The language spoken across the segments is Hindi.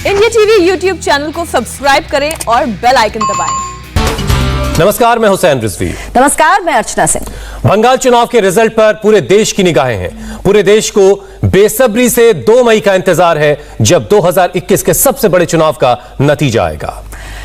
इंडिया टीवी यूट्यूब चैनल को सब्सक्राइब करें और बेल आइकन दबाएं। नमस्कार, मैं हुसैन रिजवी। नमस्कार, मैं अर्चना सिंह। बंगाल चुनाव के रिजल्ट पर पूरे देश की निगाहें हैं। पूरे देश को बेसब्री से 2 मई का इंतजार है, जब 2021 के सबसे बड़े चुनाव का नतीजा आएगा।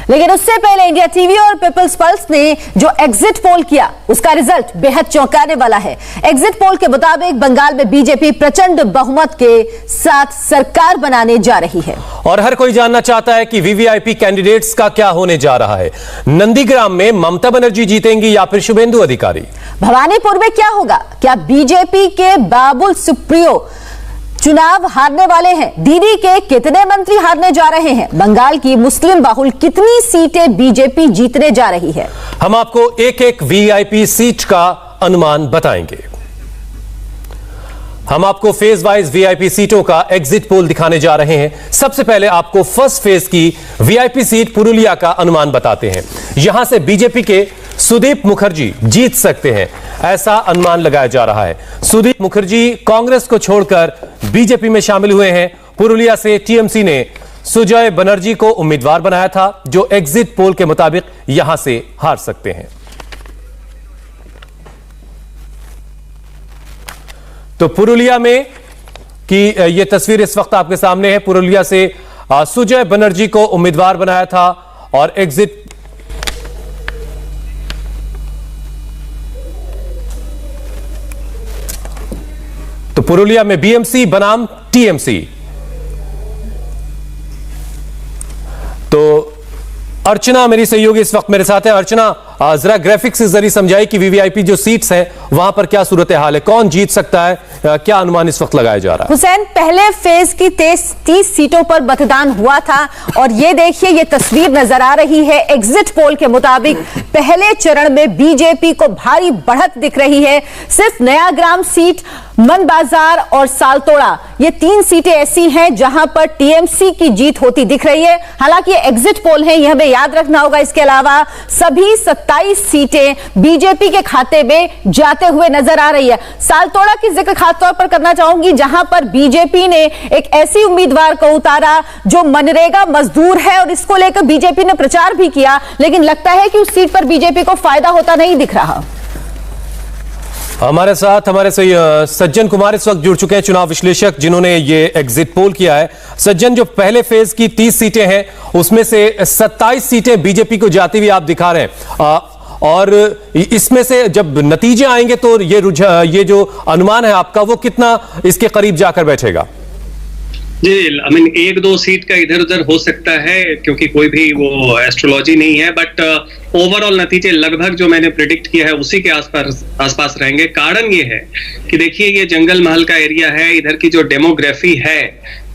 लेकिन उससे पहले इंडिया टीवी और पीपल्स पल्स ने जो एग्जिट पोल किया, उसका रिजल्ट बेहद चौंकाने वाला है। एग्जिट पोल के मुताबिक बंगाल में बीजेपी प्रचंड बहुमत के साथ सरकार बनाने जा रही है। और हर कोई जानना चाहता है कि वीवीआईपी कैंडिडेट्स का क्या होने जा रहा है। नंदीग्राम में ममता बनर्जी जीतेंगी या फिर शुभेंदु अधिकारी? भवानीपुर में क्या होगा? क्या बीजेपी के बाबुल सुप्रियो चुनाव हारने वाले हैं? दीदी के कितने मंत्री हारने जा रहे हैं? बंगाल की मुस्लिम बहुल कितनी सीटें बीजेपी जीतने जा रही है? हम आपको एक एक वीआईपी सीट का अनुमान बताएंगे। हम आपको फेज वाइज वीआईपी सीटों का एग्जिट पोल दिखाने जा रहे हैं। सबसे पहले आपको फर्स्ट फेज की वीआईपी सीट पुरुलिया का अनुमान बताते हैं। यहां से बीजेपी के सुदीप मुखर्जी जीत सकते हैं, ऐसा अनुमान लगाया जा रहा है। सुदीप मुखर्जी कांग्रेस को छोड़कर बीजेपी में शामिल हुए हैं। पुरुलिया से टीएमसी ने सुजय बनर्जी को उम्मीदवार बनाया था, जो एग्जिट पोल के मुताबिक यहां से हार सकते हैं। तो पुरुलिया में की यह तस्वीर इस वक्त आपके सामने है। पुरुलिया से सुजय बनर्जी को उम्मीदवार बनाया था और एग्जिट तो पुरुलिया में बीएमसी बनाम टीएमसी। तो अर्चना मेरी सहयोगी इस वक्त मेरे साथ है। अर्चना, जरा ग्राफिक्स से जरिए समझाइए कि वीवीआईपी जो सीट्स हैं वहां पर क्या सूरत हाल है, कौन जीत सकता है, क्या अनुमान इस वक्त लगाया जा रहा है? हुसैन, पहले फेज की 30 सीटों पर मतदान हुआ था और ये देखिए, ये तस्वीर नजर आ रही है। एग्जिट पोल के मुताबिक पहले चरण में बीजेपी को भारी बढ़त दिख रही है। सिर्फ नयाग्राम सीट, मन बाजार और सालतोड़ा, ये 3 सीटें ऐसी हैं जहां पर टीएमसी की जीत होती दिख रही है। हालांकि एग्जिट पोल है, यह हमें याद रखना होगा। इसके अलावा सभी 27 सीटें बीजेपी के खाते में जाते हुए नजर आ रही है। सालतोड़ा की जिक्र खासतौर पर करना चाहूंगी, जहां पर बीजेपी ने एक ऐसी उम्मीदवार को उतारा जो मनरेगा मजदूर है और इसको लेकर बीजेपी ने प्रचार भी किया, लेकिन लगता है कि उस सीट पर बीजेपी को फायदा होता नहीं दिख रहा। हमारे साथ हमारे सज्जन कुमार इस वक्त जुड़ चुके हैं, चुनाव विश्लेषक, जिन्होंने ये एग्जिट पोल किया है। सज्जन, जो पहले फेज की 30 सीटें हैं उसमें से 27 सीटें बीजेपी को जाती हुई आप दिखा रहे हैं, और इसमें से जब नतीजे आएंगे तो ये जो अनुमान है आपका, वो कितना इसके करीब जाकर बैठेगा? जी, एक दो सीट का इधर उधर हो सकता है, क्योंकि कोई भी वो एस्ट्रोलॉजी नहीं है, बट ओवरऑल नतीजे लगभग जो मैंने प्रिडिक्ट किया है उसी के आसपास रहेंगे। कारण ये है कि देखिए, ये जंगल महल का एरिया है। इधर की जो डेमोग्राफी है,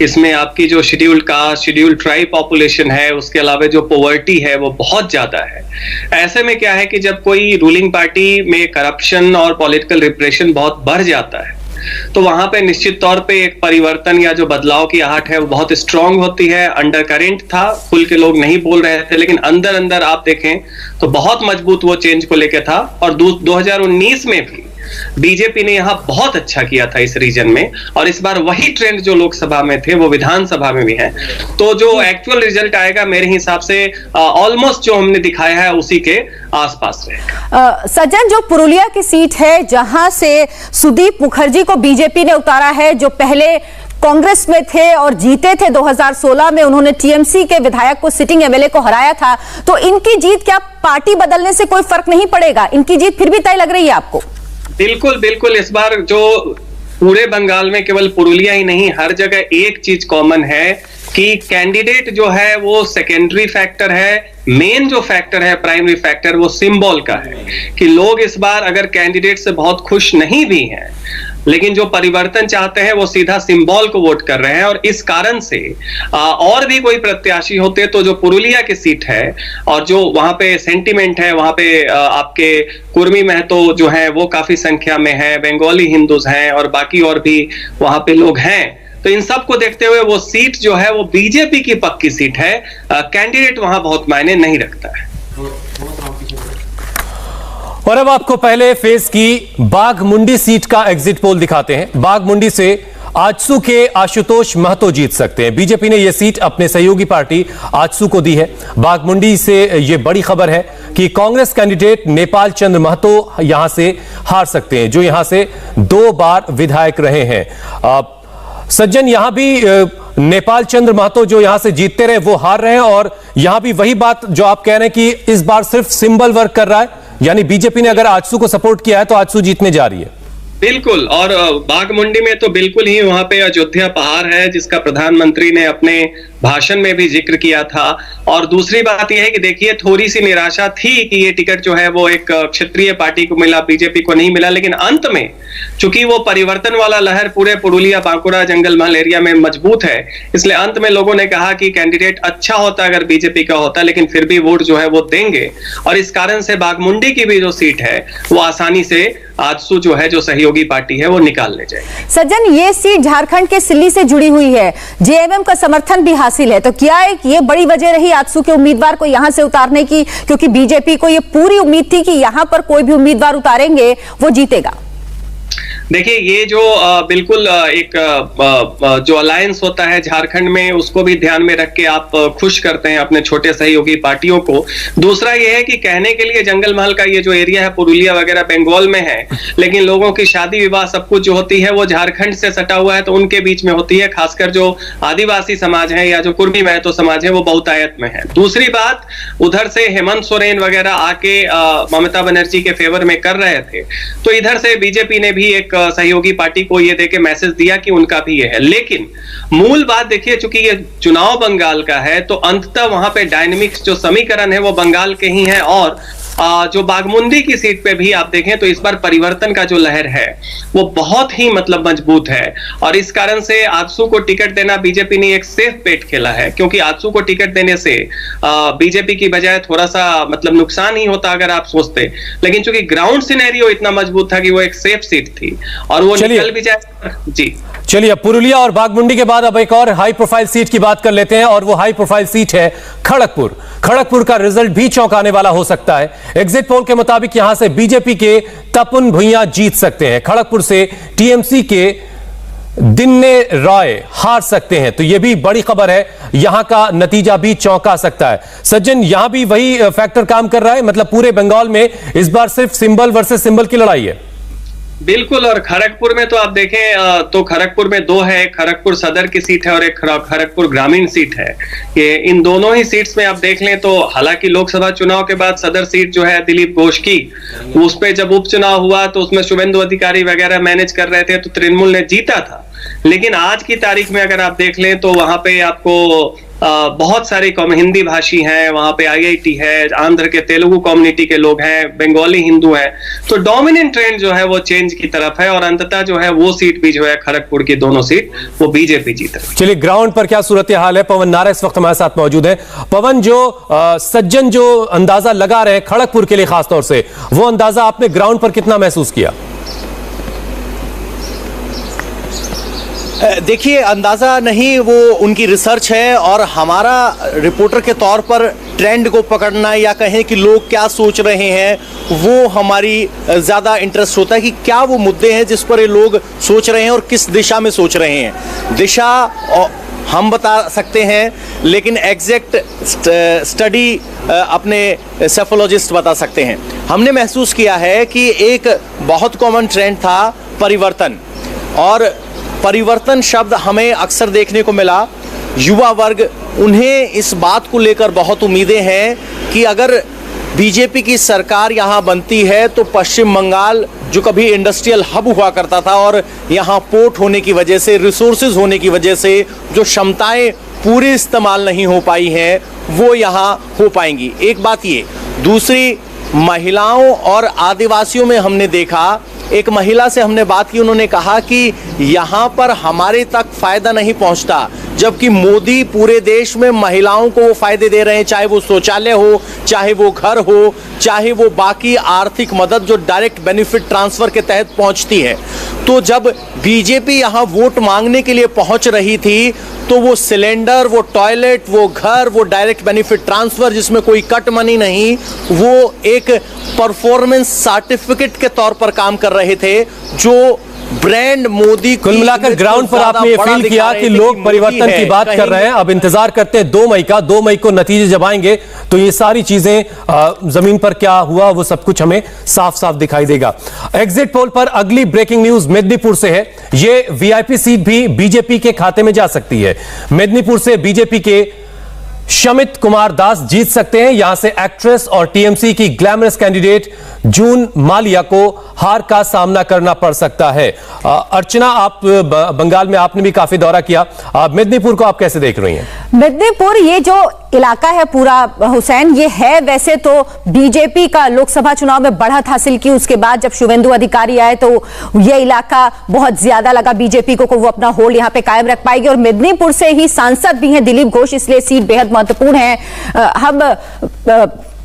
इसमें आपकी जो scheduled caste, scheduled tribe population है, उसके अलावा जो पॉवर्टी है वो बहुत ज्यादा है। ऐसे में क्या है कि जब कोई रूलिंग पार्टी में करप्शन और पॉलिटिकल रिप्रेशन बहुत बढ़ जाता है, तो वहां पे निश्चित तौर पे एक परिवर्तन या जो बदलाव की आहट है वो बहुत स्ट्रांग होती है। अंडर करेंट था, खुल के लोग नहीं बोल रहे थे, लेकिन अंदर अंदर आप देखें तो बहुत मजबूत वो चेंज को लेके था। और 2019 में भी बीजेपी ने यहां बहुत अच्छा किया था इस रीजन में, और इस बार वही ट्रेंड जो लोकसभा में थे वो विधानसभा में भी है। तो जो एक्चुअल रिजल्ट आएगा मेरे हिसाब से ऑलमोस्ट जो हमने दिखाया है उसी के आसपास रहेगा। सज्जन, जो पुरुलिया की सीट है जहां से सुदीप मुखर्जी को बीजेपी ने उतारा है, जो पहले कांग्रेस में थे और जीते थे 2016 में, उन्होंने टीएमसी के विधायक को, सिटिंग एमएलए को हराया था, तो इनकी जीत, क्या पार्टी बदलने से कोई फर्क नहीं पड़ेगा? इनकी जीत फिर भी तय लग रही है आपको? बिल्कुल बिल्कुल। इस बार जो पूरे बंगाल में केवल पुरुलिया ही नहीं, हर जगह एक चीज कॉमन है कि कैंडिडेट जो है वो सेकेंडरी फैक्टर है, मेन जो फैक्टर है, प्राइमरी फैक्टर, वो सिंबल का है। कि लोग इस बार अगर कैंडिडेट से बहुत खुश नहीं भी हैं, लेकिन जो परिवर्तन चाहते हैं वो सीधा सिंबल को वोट कर रहे हैं। और इस कारण से और भी कोई प्रत्याशी होते तो जो पुरुलिया की सीट है और जो वहां पे सेंटिमेंट है, वहां पे आपके कुर्मी महतो जो है वो काफी संख्या में है, बंगाली हिंदूज हैं और बाकी और भी वहां पे लोग हैं। तो इन सब को देखते हुए वो सीट जो है वो बीजेपी की पक्की सीट है। कैंडिडेट वहां बहुत मायने नहीं रखता है। और अब आपको पहले फेज की बाघमुंडी सीट का एग्जिट पोल दिखाते हैं। बाघमुंडी से आजसू के आशुतोष महतो जीत सकते हैं। बीजेपी ने यह सीट अपने सहयोगी पार्टी आजसू को दी है। बाघमुंडी से यह बड़ी खबर है कि कांग्रेस कैंडिडेट नेपाल चंद्र महतो यहां से हार सकते हैं, जो यहां से 2 बार विधायक रहे हैं। सज्जन, यहां भी नेपाल चंद्र महतो जो यहां से जीतते रहे वो हार रहे हैं, और यहां भी वही बात जो आप कह रहे हैं कि इस बार सिर्फ सिंबल वर्क कर रहा है, यानी बीजेपी ने अगर आजसू को सपोर्ट किया है तो आजसू जीतने जा रही है। बिल्कुल, और बाघमुंडी में तो बिल्कुल ही वहां पे अयोध्या पहाड़ है, जिसका प्रधानमंत्री ने अपने भाषण में भी जिक्र किया था। और दूसरी बात यह है कि देखिए, थोड़ी सी निराशा थी कि ये टिकट जो है वो एक क्षेत्रीय पार्टी को मिला, बीजेपी को नहीं मिला, लेकिन अंत में चूंकि वो परिवर्तन वाला लहर पूरे पुरुलिया, बांकुड़ा, जंगल महल एरिया में मजबूत है, इसलिए अंत में लोगों ने कहा कि कैंडिडेट अच्छा होता अगर बीजेपी का होता, लेकिन फिर भी वोट जो है वो देंगे। और इस कारण से बाघमुंडी की भी जो सीट है वो आसानी से आजसू जो है, जो सहयोगी पार्टी है, वो निकाल ले जाएगी। सज्जन, ये सीट झारखंड के सिल्ली से जुड़ी हुई है, जेएमएम का समर्थन भी हासिल है, तो क्या ये बड़ी वजह रही आजसू के उम्मीदवार को यहां से उतारने की? क्योंकि बीजेपी को ये पूरी उम्मीद थी कि यहां पर कोई भी उम्मीदवार उतारेंगे वो जीतेगा। देखिए, ये जो बिल्कुल एक जो अलायंस होता है झारखंड में, उसको भी ध्यान में रख के आप खुश करते हैं अपने छोटे सहयोगी पार्टियों को। दूसरा ये है कि कहने के लिए जंगल महल का ये जो एरिया है, पुरुलिया वगैरह बंगाल में है, लेकिन लोगों की शादी विवाह सब कुछ जो होती है वो झारखंड से सटा हुआ है, तो उनके बीच में होती है। खासकर जो आदिवासी समाज है या जो कुर्मी महतो समाज है वो बहुतायत में है। दूसरी बात, उधर से हेमंत सोरेन वगैरह आके ममता बनर्जी के फेवर में कर रहे थे, तो इधर से बीजेपी ने भी एक सहयोगी पार्टी को ये देके मैसेज दिया कि उनका भी ये है। लेकिन मूल बात देखिए, चूंकि ये चुनाव बंगाल का है, तो अंततः वहां पे डायनेमिक्स जो समीकरण है वो बंगाल के ही हैं। और जो बाघमुंडी की सीट पे भी आप देखें तो इस बार परिवर्तन का जो लहर है वो बहुत ही मतलब मजबूत है, और इस कारण से आजसू को टिकट देना बीजेपी ने एक सेफ पेट खेला है। क्योंकि आजसू को टिकट देने से बीजेपी की बजाय थोड़ा सा मतलब नुकसान ही होता अगर आप सोचते, लेकिन चूंकि ग्राउंड सिनेरियो इतना मजबूत था कि वो एक सेफ सीट थी और वो निकल भी जाए। जी चलिए, अब पुरुलिया और बाघमुंडी के बाद अब एक और हाई प्रोफाइल सीट की बात कर लेते हैं, और वो हाई प्रोफाइल सीट है खड़गपुर। खड़गपुर का रिजल्ट भी चौंकाने वाला हो सकता है। एग्जिट पोल के मुताबिक यहां से बीजेपी के तपन भुइयां जीत सकते हैं, खड़गपुर से टीएमसी के दिन्ने रॉय हार सकते हैं, तो यह भी बड़ी खबर है। यहां का नतीजा भी चौंका सकता है। सज्जन, यहां भी वही फैक्टर काम कर रहा है, मतलब पूरे बंगाल में इस बार सिर्फ सिंबल वर्सेस सिंबल की लड़ाई है। बिल्कुल, और खड़गपुर में तो आप देखें तो खड़गपुर में 2 है, खड़गपुर सदर की सीट है और एक खड़गपुर ग्रामीण सीट है। ये इन दोनों ही सीट्स में आप देख लें तो हालांकि लोकसभा चुनाव के बाद सदर सीट जो है दिलीप घोष की, उस पे जब उपचुनाव हुआ तो उसमें शुभेंदु अधिकारी वगैरह मैनेज कर रहे थे, तो तृणमूल ने जीता था। लेकिन आज की तारीख में अगर आप देख लें तो वहां पे आपको बहुत सारे हिंदी भाषी हैं, वहां पे आईआईटी है, आंध्र के तेलुगु कम्युनिटी के लोग हैं, बंगाली हिंदू हैं, तो डोमिनेंट ट्रेंड जो है वो चेंज की तरफ है, और अंततः जो है वो सीट भी जो है खड़गपुर की दोनों सीट वो बीजेपी जीत रही है। चलिए, ग्राउंड पर क्या सूरत हाल है, पवन नारा इस वक्त हमारे साथ मौजूद है। पवन, जो सज्जन जो अंदाजा लगा रहे हैं खड़गपुर के लिए खासतौर से, वो अंदाजा आपने ग्राउंड पर कितना महसूस किया? देखिए, अंदाज़ा नहीं, वो उनकी रिसर्च है, और हमारा रिपोर्टर के तौर पर ट्रेंड को पकड़ना या कहें कि लोग क्या सोच रहे हैं, वो हमारी ज़्यादा इंटरेस्ट होता है कि क्या वो मुद्दे हैं जिस पर ये लोग सोच रहे हैं और किस दिशा में सोच रहे हैं। दिशा हम बता सकते हैं, लेकिन एग्जैक्ट स्टडी अपने सेफोलॉजिस्ट बता सकते हैं। हमने महसूस किया है कि एक बहुत कॉमन ट्रेंड था परिवर्तन, और परिवर्तन शब्द हमें अक्सर देखने को मिला। युवा वर्ग, उन्हें इस बात को लेकर बहुत उम्मीदें हैं कि अगर बीजेपी की सरकार यहाँ बनती है तो पश्चिम बंगाल, जो कभी इंडस्ट्रियल हब हुआ करता था और यहाँ पोर्ट होने की वजह से, रिसोर्सेज होने की वजह से जो क्षमताएं पूरी इस्तेमाल नहीं हो पाई हैं, वो यहाँ हो पाएंगी। एक बात ये। दूसरी, महिलाओं और आदिवासियों में हमने देखा, एक महिला से हमने बात की, उन्होंने कहा कि यहाँ पर हमारे तक फायदा नहीं पहुँचता, जबकि मोदी पूरे देश में महिलाओं को वो फायदे दे रहे हैं, चाहे वो शौचालय हो, चाहे वो घर हो, चाहे वो बाकी आर्थिक मदद जो डायरेक्ट बेनिफिट ट्रांसफर के तहत पहुंचती है। तो जब बीजेपी यहाँ वोट मांगने के लिए पहुंच रही थी तो वो सिलेंडर, वो टॉयलेट, वो घर, वो डायरेक्ट बेनिफिट ट्रांसफर जिसमें कोई कट मनी नहीं, वो एक परफॉर्मेंस सर्टिफिकेट के तौर पर काम कर रहे थे, जो ब्रांड मोदी कुल मिलाकर ग्राउंड पर आपने ये फील किया कि लोग परिवर्तन की बात कर रहे हैं। अब इंतजार करते हैं 2 मई का। 2 मई को नतीजे जब आएंगे तो ये सारी चीजें जमीन पर क्या हुआ वो सब कुछ हमें साफ साफ दिखाई देगा। एग्जिट पोल पर अगली ब्रेकिंग न्यूज मेदिनीपुर से है। ये वीआईपी सीट भी बीजेपी के खाते में जा सकती है। मेदिनीपुर से बीजेपी के शमित कुमार दास जीत सकते हैं। यहां से एक्ट्रेस और टीएमसी की ग्लैमरस कैंडिडेट जून मालिया को हार का सामना करना पड़ सकता है। अर्चना, आप बंगाल में आपने भी काफी दौरा किया, मेदिनीपुर को आप कैसे देख रही हैं? मेदिनीपुर ये जो इलाका है पूरा हुसैन, ये है वैसे तो बीजेपी का लोकसभा चुनाव में बढ़त हासिल की, उसके बाद जब शुवेंदु अधिकारी आए तो ये इलाका बहुत ज्यादा लगा बीजेपी को वो अपना होल्ड यहाँ पे कायम रख पाएगी। और मेदिनीपुर से ही सांसद भी हैं दिलीप घोष, इसलिए सीट बेहद महत्वपूर्ण है। हम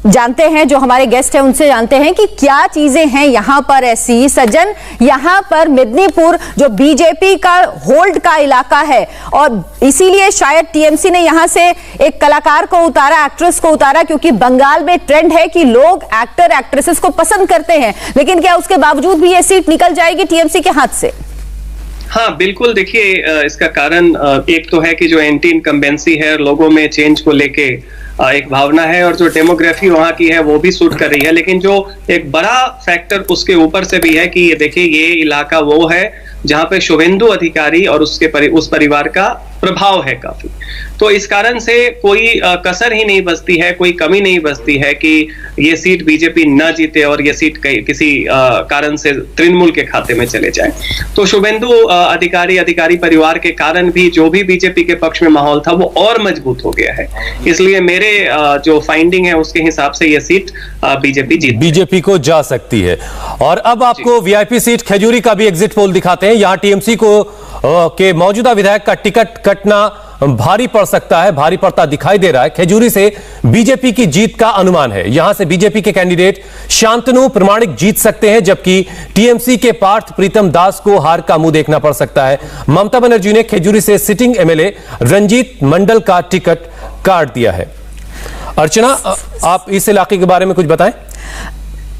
जानते हैं, जो हमारे गेस्ट हैं उनसे जानते हैं कि क्या चीजें हैं यहां पर ऐसी। सज्जन, यहां पर मेदिनीपुर जो बीजेपी का होल्ड का इलाका है और इसीलिए शायद टीएमसी ने यहां से एक कलाकार को उतारा, एक्ट्रेस को उतारा, क्योंकि बंगाल में ट्रेंड है कि लोग एक्टर एक्ट्रेसेस को पसंद करते हैं। लेकिन क्या उसके बावजूद भी ये सीट निकल जाएगी टीएमसी के हाथ से? हाँ बिल्कुल, देखिए इसका कारण एक तो है कि जो एंटी इनकम्बेंसी है, लोगों में चेंज को लेके एक भावना है और जो डेमोग्राफी वहां की है वो भी सूट कर रही है। लेकिन जो एक बड़ा फैक्टर उसके ऊपर से भी है कि ये देखिए ये इलाका वो है जहां पे शुवेंदु अधिकारी और उस परिवार का प्रभाव है काफी। तो इस कारण से कोई कसर ही नहीं बचती है, कोई कमी नहीं बचती है कि ये सीट बीजेपी न जीते और ये सीट किसी कारण से तृणमूल के खाते में चले जाए। तो शुवेंदु अधिकारी परिवार के कारण भी जो भी बीजेपी के पक्ष में माहौल था वो और मजबूत हो गया है। इसलिए मेरे जो फाइंडिंग है उसके हिसाब से ये सीट बीजेपी को जा सकती है। और अब आपको वीआईपी सीट खजूरी का भी एग्जिट पोल दिखाते हैं। यहां टीएमसी को के मौजूदा विधायक का टिकट कटना भारी पड़ सकता है, भारी पड़ता दिखाई दे रहा है। खजूरी से बीजेपी की जीत का अनुमान है। यहां से बीजेपी के कैंडिडेट शांतनु प्रमाणिक जीत सकते हैं, जबकि टीएमसी के पार्थ प्रीतम दास को हार का मुंह देखना पड़ सकता है। ममता बनर्जी ने खजूरी से सिटिंग एमएलए रंजीत मंडल का टिकट काट दिया है। अर्चना, आप इस इलाके के बारे में कुछ बताएं।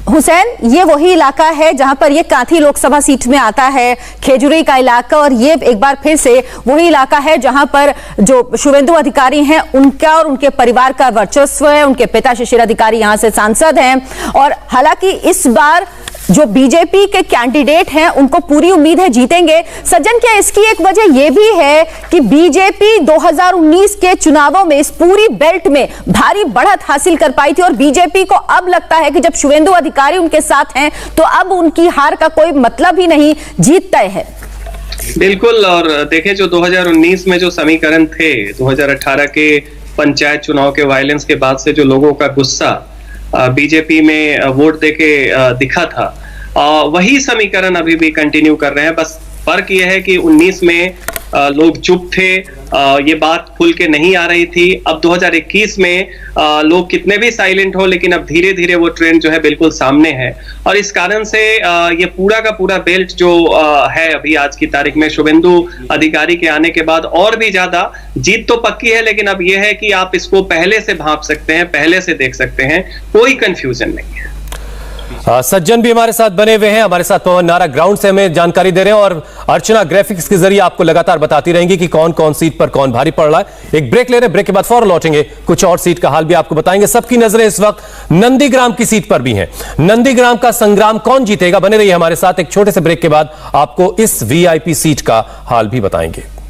हुसैन, ये वही इलाका है जहां पर ये कांथी लोकसभा सीट में आता है, खेजूरी का इलाका, और ये एक बार फिर से वही इलाका है जहां पर जो शुवेंदु अधिकारी हैं उनका और उनके परिवार का वर्चस्व है। उनके पिता शिशिर अधिकारी यहां से सांसद हैं और हालांकि इस बार जो बीजेपी के कैंडिडेट हैं उनको पूरी उम्मीद है जीतेंगे। सज्जन, क्या इसकी एक वजह यह भी है कि बीजेपी 2019 के चुनावों में इस पूरी बेल्ट में भारी बढ़त हासिल कर पाई थी और बीजेपी को अब लगता है कि जब शुवेंदु अधिकारी उनके साथ हैं तो अब उनकी हार का कोई मतलब ही नहीं, जीत तय है? बिल्कुल, और देखें जो 2019 में जो समीकरण थे, 2018 के पंचायत चुनाव के वायलेंस के बाद से जो लोगों का गुस्सा बीजेपी में वोट देके दिखा था, वही समीकरण अभी भी कंटिन्यू कर रहे हैं। बस फर्क यह है कि 19 में लोग चुप थे, ये बात खुल के नहीं आ रही थी। अब 2021 में लोग कितने भी साइलेंट हो, लेकिन अब धीरे धीरे वो ट्रेंड जो है बिल्कुल सामने है। और इस कारण से ये पूरा का पूरा बेल्ट जो है अभी आज की तारीख में शुवेंदु अधिकारी के आने के बाद और भी ज्यादा जीत तो पक्की है। लेकिन अब ये है कि आप इसको पहले से भांप सकते हैं, पहले से देख सकते हैं, कोई कंफ्यूजन नहीं है। सज्जन भी हमारे साथ बने हुए हैं, हमारे साथ पवन नारा ग्राउंड से हमें जानकारी दे रहे हैं और अर्चना ग्राफिक्स के जरिए आपको लगातार बताती रहेंगी कि कौन कौन सीट पर कौन भारी पड़ रहा है। एक ब्रेक ले रहे हैं, ब्रेक के बाद फौरन लौटेंगे, कुछ और सीट का हाल भी आपको बताएंगे। सबकी नजरें इस वक्त नंदीग्राम की सीट पर भी हैं। नंदीग्राम का संग्राम कौन जीतेगा, बने रहिए हमारे साथ। एक छोटे से ब्रेक के बाद आपको इस वीआईपी सीट का हाल भी बताएंगे।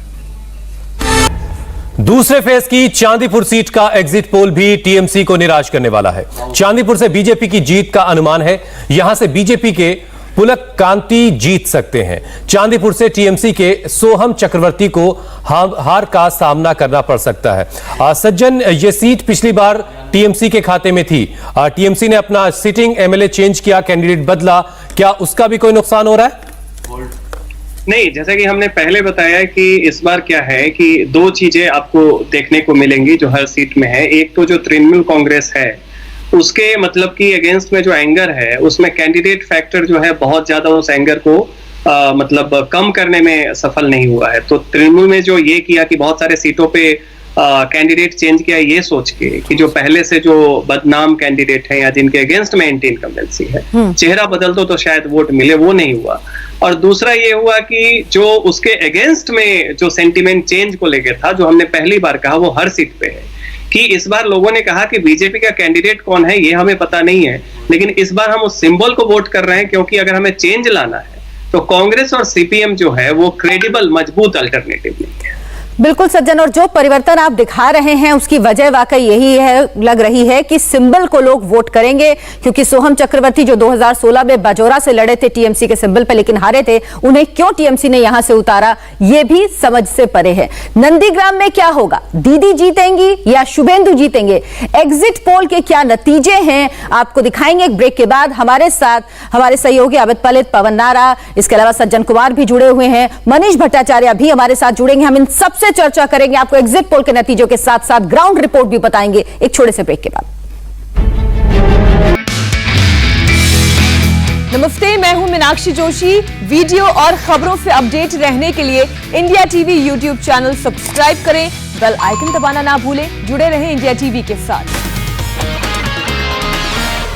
दूसरे फेज की चांदीपुर सीट का एग्जिट पोल भी टीएमसी को निराश करने वाला है। चांदीपुर से बीजेपी की जीत का अनुमान है। यहां से बीजेपी के पुलक कांति जीत सकते हैं। चांदीपुर से टीएमसी के सोहम चक्रवर्ती को हार का सामना करना पड़ सकता है। सज्जन, ये सीट पिछली बार टीएमसी के खाते में थी। टीएमसी ने अपना सिटिंग एमएलए चेंज किया, कैंडिडेट बदला, क्या उसका भी कोई नुकसान हो रहा है? नहीं, जैसा कि हमने पहले बताया कि इस बार क्या है कि दो चीजें आपको देखने को मिलेंगी जो हर सीट में है। एक तो जो तृणमूल कांग्रेस है उसके मतलब कि अगेंस्ट में जो एंगर है, उसमें कैंडिडेट फैक्टर जो है बहुत ज्यादा उस एंगर को मतलब कम करने में सफल नहीं हुआ है। तो तृणमूल में जो ये किया कि बहुत सारे सीटों पे कैंडिडेट चेंज किया ये सोच के कि जो पहले से जो बदनाम कैंडिडेट है या जिनके अगेंस्ट में एंटी इनकम्बेंसी है, चेहरा बदल दो तो शायद वोट मिले, वो नहीं हुआ। और दूसरा ये हुआ कि जो उसके अगेंस्ट में जो सेंटिमेंट चेंज को लेकर था, जो हमने पहली बार कहा वो हर सीट पे है कि इस बार लोगों ने कहा कि बीजेपी का कैंडिडेट कौन है ये हमें पता नहीं है, लेकिन इस बार हम उस सिंबल को वोट कर रहे हैं, क्योंकि अगर हमें चेंज लाना है तो कांग्रेस और सीपीएम जो है वो क्रेडिबल मजबूत अल्टरनेटिव नहीं है। बिल्कुल सज्जन, और जो परिवर्तन आप दिखा रहे हैं उसकी वजह वाकई यही है, लग रही है कि सिंबल को लोग वोट करेंगे, क्योंकि सोहम चक्रवर्ती जो 2016 में बाजोरा से लड़े थे टीएमसी के सिंबल पे लेकिन हारे थे, उन्हें क्यों टीएमसी ने यहां से उतारा ये भी समझ से परे है। नंदीग्राम में क्या होगा, दीदी जीतेंगी या शुभेंदु जीतेंगे, एग्जिट पोल के क्या नतीजे हैं आपको दिखाएंगे एक ब्रेक के बाद। हमारे साथ हमारे सहयोगी अमित पलित, पवन नारा, इसके अलावा सज्जन कुमार भी जुड़े हुए हैं, मनीष भट्टाचार्य भी हमारे साथ जुड़ेंगे। हम इन सबसे चर्चा करेंगे, आपको एग्जिट पोल के नतीजों के साथ साथ ग्राउंड रिपोर्ट भी बताएंगे एक छोटे से ब्रेक के बाद। नमस्ते, मैं हूं मीनाक्षी जोशी। वीडियो और खबरों से अपडेट रहने के लिए India TV YouTube channel subscribe करें, बेल आइकन दबाना ना भूलें। जुड़े रहें इंडिया टीवी के साथ।